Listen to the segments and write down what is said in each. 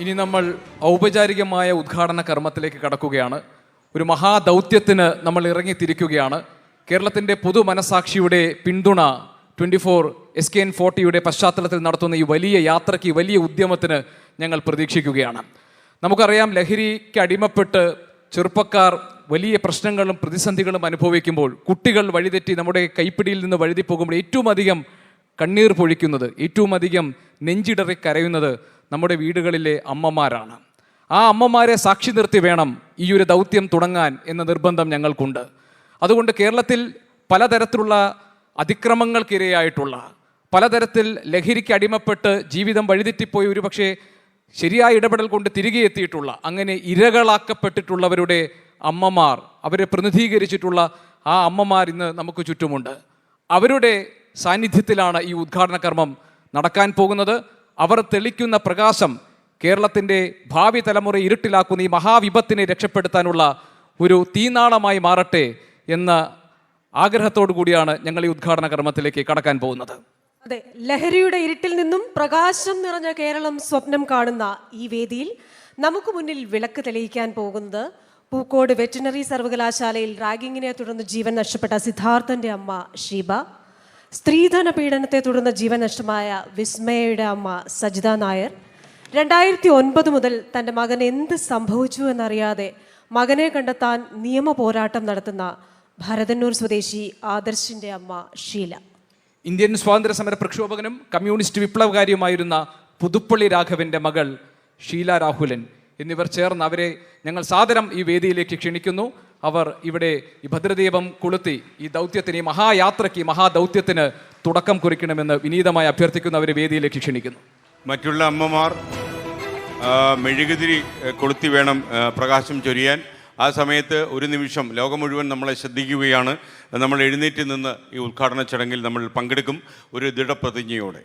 ഇനി നമ്മൾ ഔപചാരികമായ ഉദ്ഘാടന കർമ്മത്തിലേക്ക് കടക്കുകയാണ്. ഒരു മഹാദൗത്യത്തിന് നമ്മൾ ഇറങ്ങിത്തിരിക്കുകയാണ്. കേരളത്തിൻ്റെ പൊതു മനസാക്ഷിയുടെ പിന്തുണ 24 SKN40 പശ്ചാത്തലത്തിൽ നടത്തുന്ന ഈ വലിയ യാത്രയ്ക്ക്, വലിയ ഉദ്യമത്തിന് ഞങ്ങൾ പ്രതീക്ഷിക്കുകയാണ്. നമുക്കറിയാം, ലഹരിക്ക് അടിമപ്പെട്ട് ചെറുപ്പക്കാർ വലിയ പ്രശ്നങ്ങളും പ്രതിസന്ധികളും അനുഭവിക്കുമ്പോൾ, കുട്ടികൾ വഴിതെറ്റി നമ്മുടെ കൈപ്പിടിയിൽ നിന്ന് വഴുതി പോകുമ്പോൾ ഏറ്റവും അധികം കണ്ണീർ പൊഴിക്കുന്നത്, ഏറ്റവും അധികം നെഞ്ചിടറി കരയുന്നത് നമ്മുടെ വീടുകളിലെ അമ്മമാരാണ്. ആ അമ്മമാരെ സാക്ഷി നിർത്തി വേണം ഈ ഒരു ദൗത്യം തുടങ്ങാൻ എന്ന നിർബന്ധം ഞങ്ങൾക്കുണ്ട്. അതുകൊണ്ട് കേരളത്തിൽ പലതരത്തിലുള്ള അതിക്രമങ്ങൾക്കിരയായിട്ടുള്ള, പലതരത്തിൽ ലഹരിക്ക് അടിമപ്പെട്ട് ജീവിതം വഴിതെറ്റിപ്പോയി ഒരുപക്ഷെ ശരിയായ ഇടപെടൽ കൊണ്ട് തിരികെ എത്തിയിട്ടുള്ള, അങ്ങനെ ഇരകളാക്കപ്പെട്ടിട്ടുള്ളവരുടെ അമ്മമാർ, അവരെ പ്രതിനിധീകരിച്ചിട്ടുള്ള ആ അമ്മമാർ ഇന്ന് നമുക്ക് ചുറ്റുമുണ്ട്. അവരുടെ സാന്നിധ്യത്തിലാണ് ഈ ഉദ്ഘാടന കർമ്മം നടക്കാൻ പോകുന്നത്. അവർ തെളിക്കുന്ന പ്രകാശം കേരളത്തിൻ്റെ ഭാവി തലമുറ ഇരുട്ടിലാക്കുന്ന ഈ മഹാവിപത്തിനെ രക്ഷപ്പെടുത്താനുള്ള ഒരു തീനാളമായി മാറട്ടെ എന്ന ആഗ്രഹത്തോടു കൂടിയാണ് ഞങ്ങൾ ഈ ഉദ്ഘാടന കർമ്മത്തിലേക്ക് കടക്കാൻ പോകുന്നത്. അതെ, ലഹരിയുടെ ഇരുട്ടിൽ നിന്നും പ്രകാശം നിറഞ്ഞ കേരളം സ്വപ്നം കാണുന്ന ഈ വേദിയിൽ നമുക്ക് മുന്നിൽ വിളക്ക് തെളിയിക്കാൻ പോകുന്നത് പൂക്കോട് വെറ്റിനറി സർവകലാശാലയിൽ റാഗിങ്ങിനെ തുടർന്ന് ജീവൻ നഷ്ടപ്പെട്ട സിദ്ധാർത്ഥന്റെ അമ്മ ഷീബ, സ്ത്രീധന പീഡനത്തെ തുടർന്ന് ജീവൻ നഷ്ടമായ വിസ്മയയുടെ അമ്മ സജിത നായർ, 2009 മുതൽ തൻ്റെ മകൻ എന്ത് സംഭവിച്ചു എന്നറിയാതെ മകനെ കണ്ടെത്താൻ നിയമ പോരാട്ടം നടത്തുന്ന ഭരതന്നൂർ സ്വദേശി ആദർശിൻ്റെ അമ്മ ഷീല, ഇന്ത്യൻ സ്വാതന്ത്ര്യ സമര പ്രക്ഷോഭകനും കമ്മ്യൂണിസ്റ്റ് വിപ്ലവകാരിയുമായിരുന്ന പുതുപ്പള്ളി രാഘവൻ്റെ മകൾ ഷീല രാഹുലൻ എന്നിവർ ചേർന്ന് അവരെ ഞങ്ങൾ സാദരം ഈ വേദിയിലേക്ക് ക്ഷണിക്കുന്നു. അവർ ഇവിടെ ഈ ഭദ്രദീപം കൊളുത്തി ഈ ദൗത്യത്തിന്, ഈ മഹായാത്രയ്ക്ക്, മഹാദൗത്യത്തിന് തുടക്കം കുറിക്കണമെന്ന് വിനീതമായി അഭ്യർത്ഥിക്കുന്നവരെ വേദിയിലേക്ക് ക്ഷണിക്കുന്നു. മറ്റുള്ള അമ്മമാർ മെഴുകുതിരി കൊളുത്തി വേണം പ്രകാശം ചൊരിയാൻ. ആ സമയത്ത് ഒരു നിമിഷം ലോകം മുഴുവൻ നമ്മളെ ശ്രദ്ധിക്കുകയാണ്. നമ്മൾ എഴുന്നേറ്റ് നിന്ന് ഈ ഉദ്ഘാടന ചടങ്ങിൽ നമ്മൾ പങ്കെടുക്കും ഒരു ദൃഢപ്രതിജ്ഞയോടെ.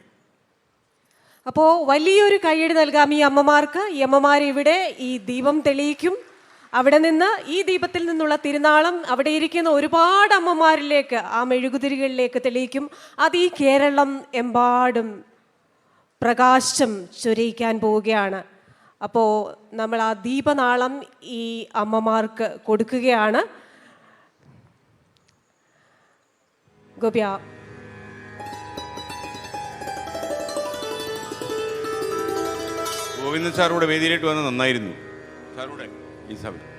അപ്പോൾ വലിയൊരു കയ്യടി നൽകാം ഈ അമ്മമാർക്ക്. ഈ അമ്മമാർ ഇവിടെ ഈ ദീപം തെളിയിക്കും. അവിടെ നിന്ന് ഈ ദീപത്തിൽ നിന്നുള്ള തിരുനാളം അവിടെ ഇരിക്കുന്ന ഒരുപാട് അമ്മമാരിലേക്ക്, ആ മെഴുകുതിരികളിലേക്ക് തെളിയിക്കും. അത് ഈ കേരളം എമ്പാടും പ്രകാശം ചൊരിയിക്കാൻ പോവുകയാണ്. അപ്പോൾ നമ്മൾ ആ ദീപനാളം ഈ അമ്മമാർക്ക് കൊടുക്കുകയാണ്. ഗോപ്യ, ഗോവിന്ദൻ സാറൂടെ വേദിയിലേക്ക് വന്ന് നന്നായിരുന്നു. സാറൂടെ ഈ സമയം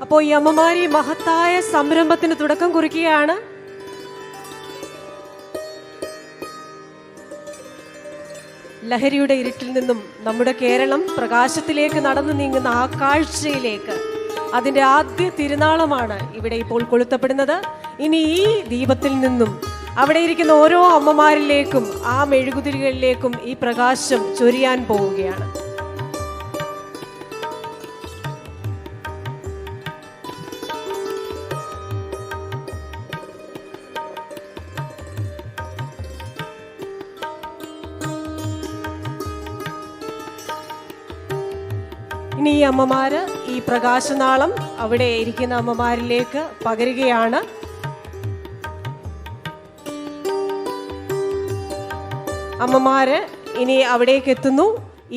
അപ്പോൾ ഈ അമ്മമാർ ഈ മഹത്തായ സംരംഭത്തിന് തുടക്കം കുറിക്കുകയാണ്. ലഹരിയുടെ ഇരുട്ടിൽ നിന്നും നമ്മുടെ കേരളം പ്രകാശത്തിലേക്ക് നടന്നു നീങ്ങുന്ന ആ കാഴ്ചയിലേക്ക് അതിൻ്റെ ആദ്യ തിരുനാളമാണ് ഇവിടെ ഇപ്പോൾ കൊളുത്തപ്പെടുന്നത്. ഇനി ഈ ദീപത്തിൽ നിന്നും അവിടെ ഇരിക്കുന്ന ഓരോ അമ്മമാരിലേക്കും ആ മെഴുകുതിരികളിലേക്കും ഈ പ്രകാശം ചൊരിയാൻ പോവുകയാണ്. ഇനി ഈ അമ്മമാര് ഈ പ്രകാശനാളം അവിടെ ഇരിക്കുന്ന അമ്മമാരിലേക്ക് പകരുകയാണ്. അമ്മമാര് ഇനി അവിടേക്ക് എത്തുന്നു.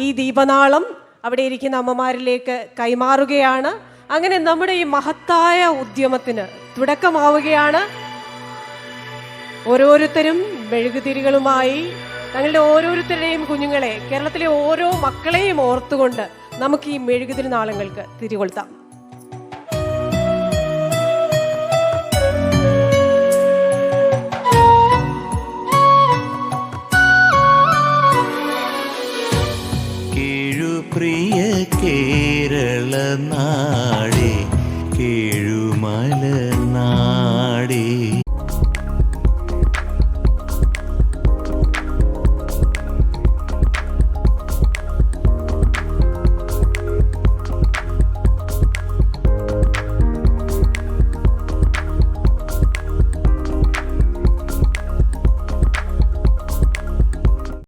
ഈ ദീപനാളം അവിടെ ഇരിക്കുന്ന അമ്മമാരിലേക്ക് കൈമാറുകയാണ്. അങ്ങനെ നമ്മുടെ ഈ മഹത്തായ ഉദ്യമത്തിന് തുടക്കമാവുകയാണ്. ഓരോരുത്തരും മെഴുകുതിരികളുമായി തങ്ങളുടെ ഓരോരുത്തരുടെയും കുഞ്ഞുങ്ങളെ, കേരളത്തിലെ ഓരോ മക്കളെയും ഓർത്തുകൊണ്ട് നമുക്ക് ഈ മെഴുകുതിരി നാളങ്ങൾക്ക് തിരികൊളുത്താം. കേഴുപ്രിയ കേരള നാടേ കേഴുമല നാ